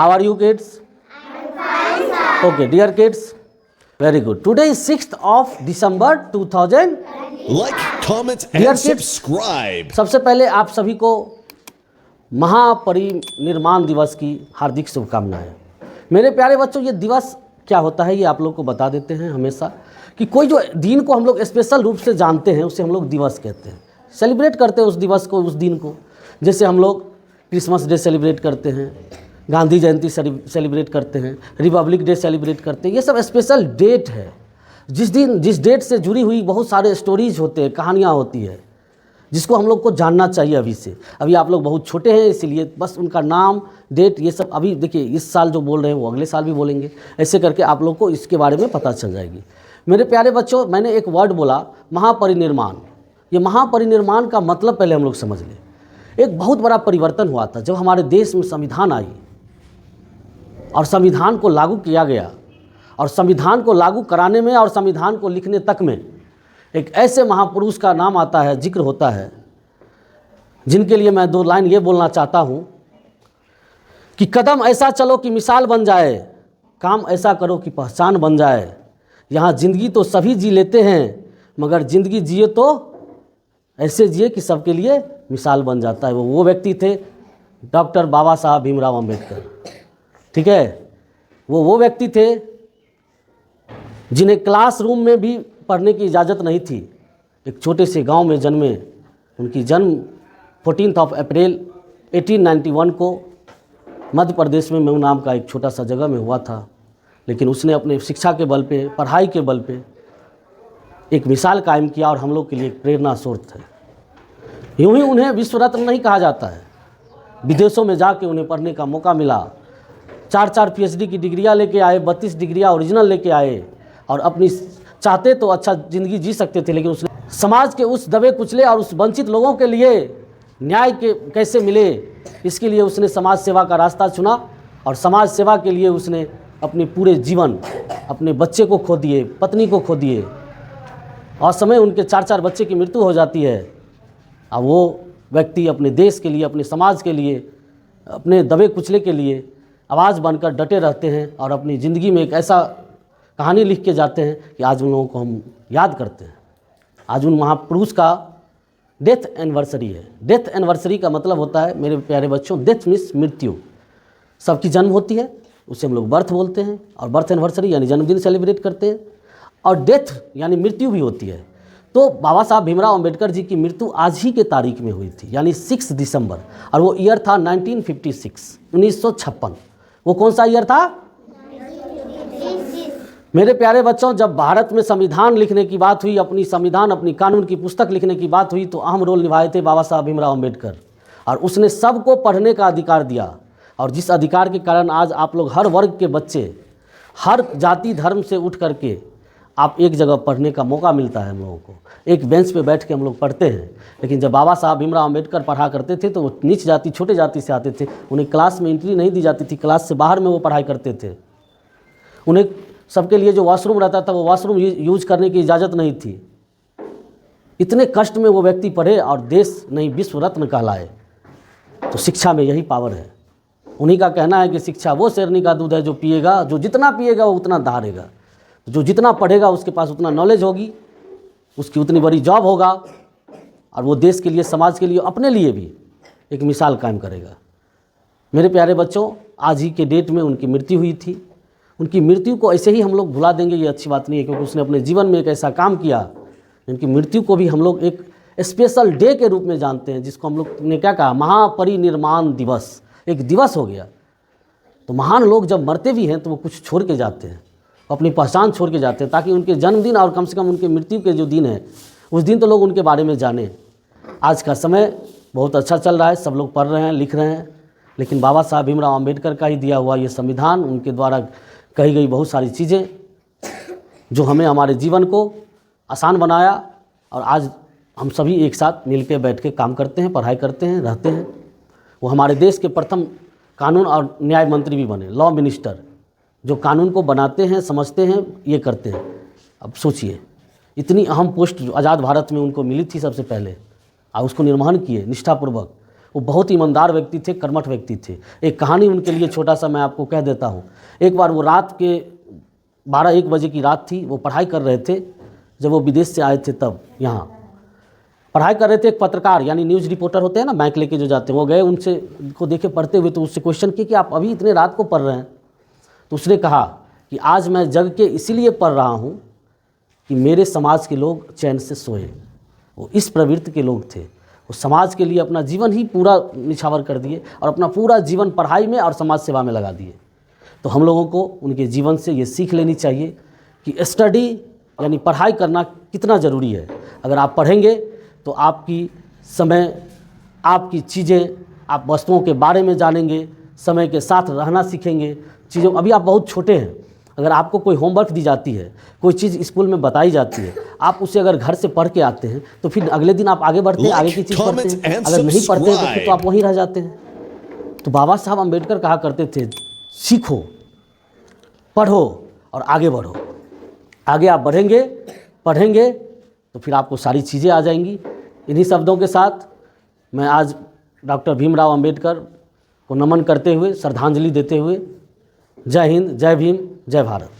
How are you kids? Okay, dear kids, very good. Today is 6th of December 2000. Like, comment, Dear and kids, subscribe. सबसे पहले आप सभी को महापरिनिर्माण दिवस की हार्दिक शुभकामनाएं। मेरे प्यारे बच्चों, ये दिवस क्या होता है ये आप लोग को बता देते हैं हमेशा कि कोई जो दिन को हम लोग स्पेशल रूप से जानते हैं उसे हम लोग दिवस कहते हैं, सेलिब्रेट करते हैं उस दिवस को, उस दिन को। जैसे हम लोग क्रिसमस डे सेलिब्रेट करते हैं, गांधी जयंती सेलिब्रेट करते हैं, रिपब्लिक डे सेलिब्रेट करते हैं। ये सब स्पेशल डेट है जिस डेट से जुड़ी हुई बहुत सारे स्टोरीज होते हैं, कहानियाँ होती है, जिसको हम लोग को जानना चाहिए अभी से। अभी आप लोग बहुत छोटे हैं, इसीलिए बस उनका नाम, डेट, ये सब अभी देखिए, इस साल जो बोल रहे हैं वो अगले साल भी बोलेंगे। ऐसे करके आप लोग को इसके बारे में पता चल जाएगी। मेरे प्यारे बच्चों, मैंने एक वर्ड बोला महापरिनिर्माण। ये महापरिनिर्माण का मतलब पहले हम लोग समझ लें। एक बहुत बड़ा परिवर्तन हुआ था जब हमारे देश में संविधान आई और संविधान को लागू किया गया, और संविधान को लागू कराने में और संविधान को लिखने तक में एक ऐसे महापुरुष का नाम आता है, जिक्र होता है, जिनके लिए मैं 2 लाइन ये बोलना चाहता हूँ कि कदम ऐसा चलो कि मिसाल बन जाए, काम ऐसा करो कि पहचान बन जाए। यहाँ ज़िंदगी तो सभी जी लेते हैं, मगर ज़िंदगी जिए तो ऐसे जिए कि सबके लिए मिसाल बन जाता है। वो व्यक्ति थे डॉक्टर बाबा साहब भीमराव अंबेडकर। ठीक है, वो व्यक्ति थे जिन्हें क्लासरूम में भी पढ़ने की इजाज़त नहीं थी। एक छोटे से गांव में जन्मे। उनकी जन्म 14 अप्रैल 1891 को मध्य प्रदेश में मऊ नाम का एक छोटा सा जगह में हुआ था। लेकिन उसने अपने शिक्षा के बल पे, पढ़ाई के बल पे एक मिसाल कायम किया और हम लोग के लिए एक प्रेरणा स्रोत है। यूँ ही उन्हें विश्व रत्न नहीं कहा जाता है। विदेशों में जाके उन्हें पढ़ने का मौका मिला। 4 PhD की डिग्रियाँ लेके आए, 32 डिग्रियाँ ओरिजिनल लेके आए, और अपनी चाहते तो अच्छा ज़िंदगी जी सकते थे। लेकिन उसने समाज के उस दबे कुचले और उस वंचित लोगों के लिए न्याय के कैसे मिले, इसके लिए उसने समाज सेवा का रास्ता चुना। और समाज सेवा के लिए उसने अपने पूरे जीवन, अपने बच्चे को खो दिए, पत्नी को खो दिए, और समय उनके 4 बच्चे की मृत्यु हो जाती है। और वो व्यक्ति अपने देश के लिए, अपने समाज के लिए, अपने दबे कुचले के लिए आवाज़ बनकर डटे रहते हैं, और अपनी ज़िंदगी में एक ऐसा कहानी लिख के जाते हैं कि आज उन लोगों को हम याद करते हैं। आज उन महापुरुष का डेथ एनिवर्सरी है। डेथ एनिवर्सरी का मतलब होता है मेरे प्यारे बच्चों, डेथ मीन्स मृत्यु। सबकी जन्म होती है, उसे हम लोग बर्थ बोलते हैं, और बर्थ एनिवर्सरी यानी जन्मदिन सेलिब्रेट करते हैं। और डेथ यानी मृत्यु भी होती है। तो बाबा साहब भीमराव अंबेडकर जी की मृत्यु आज ही के तारीख में हुई थी, यानी 6 दिसंबर, और वो ईयर था 1956, 1956। वो कौन सा ईयर था? मेरे प्यारे बच्चों, जब भारत में संविधान लिखने की बात हुई, अपनी संविधान, अपनी कानून की पुस्तक लिखने की बात हुई, तो अहम रोल निभाए थे बाबा साहब भीमराव अंबेडकर। और उसने सबको पढ़ने का अधिकार दिया, और जिस अधिकार के कारण आज आप लोग, हर वर्ग के बच्चे, हर जाति धर्म से उठ करके आप एक जगह पढ़ने का मौका मिलता है। हम लोगों को एक बेंच पे बैठ के हम लोग पढ़ते हैं। लेकिन जब बाबा साहब भीमराव अंबेडकर पढ़ा करते थे तो वो नीच जाति, छोटे जाति से आते थे। उन्हें क्लास में एंट्री नहीं दी जाती थी, क्लास से बाहर में वो पढ़ाई करते थे। उन्हें सबके लिए जो वॉशरूम रहता था वो वॉशरूम यूज करने की इजाज़त नहीं थी। इतने कष्ट में वो व्यक्ति पढ़े और देश नहीं विश्व रत्न कहलाए। तो शिक्षा में यही पावर है। उन्हीं का कहना है कि शिक्षा वो शेरनी का दूध है जो पिएगा, जो जितना पिएगा वो उतना धारेगा। जो जितना पढ़ेगा उसके पास उतना नॉलेज होगी, उसकी उतनी बड़ी जॉब होगा, और वो देश के लिए, समाज के लिए, अपने लिए भी एक मिसाल कायम करेगा। मेरे प्यारे बच्चों, आज ही के डेट में उनकी मृत्यु हुई थी। उनकी मृत्यु को ऐसे ही हम लोग भुला देंगे ये अच्छी बात नहीं है, क्योंकि उसने अपने जीवन में एक ऐसा काम किया। उनकी मृत्यु को भी हम लोग एक स्पेशल डे के रूप में जानते हैं, जिसको हम लोग ने क्या कहा, महापरिनिर्माण दिवस। एक दिवस हो गया। तो महान लोग जब मरते भी हैं तो वो कुछ छोड़ के जाते हैं, अपनी पहचान छोड़ के जाते हैं, ताकि उनके जन्मदिन और कम से कम उनके मृत्यु के जो दिन है उस दिन तो लोग उनके बारे में जाने। आज का समय बहुत अच्छा चल रहा है, सब लोग पढ़ रहे हैं, लिख रहे हैं, लेकिन बाबा साहब भीमराव अंबेडकर का ही दिया हुआ ये संविधान, उनके द्वारा कही गई बहुत सारी चीज़ें जो हमें, हमारे जीवन को आसान बनाया, और आज हम सभी एक साथ मिल के बैठ के काम करते हैं, पढ़ाई करते हैं, रहते हैं। वो हमारे देश के प्रथम कानून और न्याय मंत्री भी बने, लॉ मिनिस्टर, जो कानून को बनाते हैं, समझते हैं, ये करते हैं। अब सोचिए, इतनी अहम पोस्ट जो आज़ाद भारत में उनको मिली थी सबसे पहले, और उसको निर्वहन किए निष्ठापूर्वक। वो बहुत ईमानदार व्यक्ति थे, कर्मठ व्यक्ति थे। एक कहानी उनके लिए छोटा सा मैं आपको कह देता हूँ। एक बार वो रात के 12-1 बजे की रात थी, वो पढ़ाई कर रहे थे, जब वो विदेश से आए थे तब यहाँ पढ़ाई कर रहे थे। एक पत्रकार यानी न्यूज़ रिपोर्टर होते हैं ना, माइक लेके जो जाते हैं, वो गए उनसे को देखे पढ़ते हुए, तो उससे क्वेश्चन किया कि आप अभी इतने रात को पढ़ रहे हैं? तो उसने कहा कि आज मैं जग के इसीलिए पढ़ रहा हूँ कि मेरे समाज के लोग चैन से सोए। वो इस प्रवृत्ति के लोग थे, वो समाज के लिए अपना जीवन ही पूरा निछावर कर दिए और अपना पूरा जीवन पढ़ाई में और समाज सेवा में लगा दिए। तो हम लोगों को उनके जीवन से ये सीख लेनी चाहिए कि स्टडी यानी पढ़ाई करना कितना ज़रूरी है। अगर आप पढ़ेंगे तो आपकी समय, आपकी चीज़ें, आप वस्तुओं के बारे में जानेंगे, समय के साथ रहना सीखेंगे। चीज़ों अभी आप बहुत छोटे हैं, अगर आपको कोई होमवर्क दी जाती है, कोई चीज़ स्कूल में बताई जाती है, आप उसे अगर घर से पढ़ के आते हैं तो फिर अगले दिन आप आगे बढ़ते हैं, आगे की चीज़ पढ़ते हैं। अगर नहीं पढ़ते हैं तो फिर तो आप वहीं रह जाते हैं। तो बाबा साहब अम्बेडकर कहा करते थे, सीखो, पढ़ो और आगे बढ़ो। आगे आप बढ़ेंगे, पढ़ेंगे तो फिर आपको सारी चीज़ें आ जाएंगी। इन्हीं शब्दों के साथ मैं आज डॉक्टर भीमराव अम्बेडकर को नमन करते हुए, श्रद्धांजलि देते हुए, जय हिंद, जय भीम, जय भारत।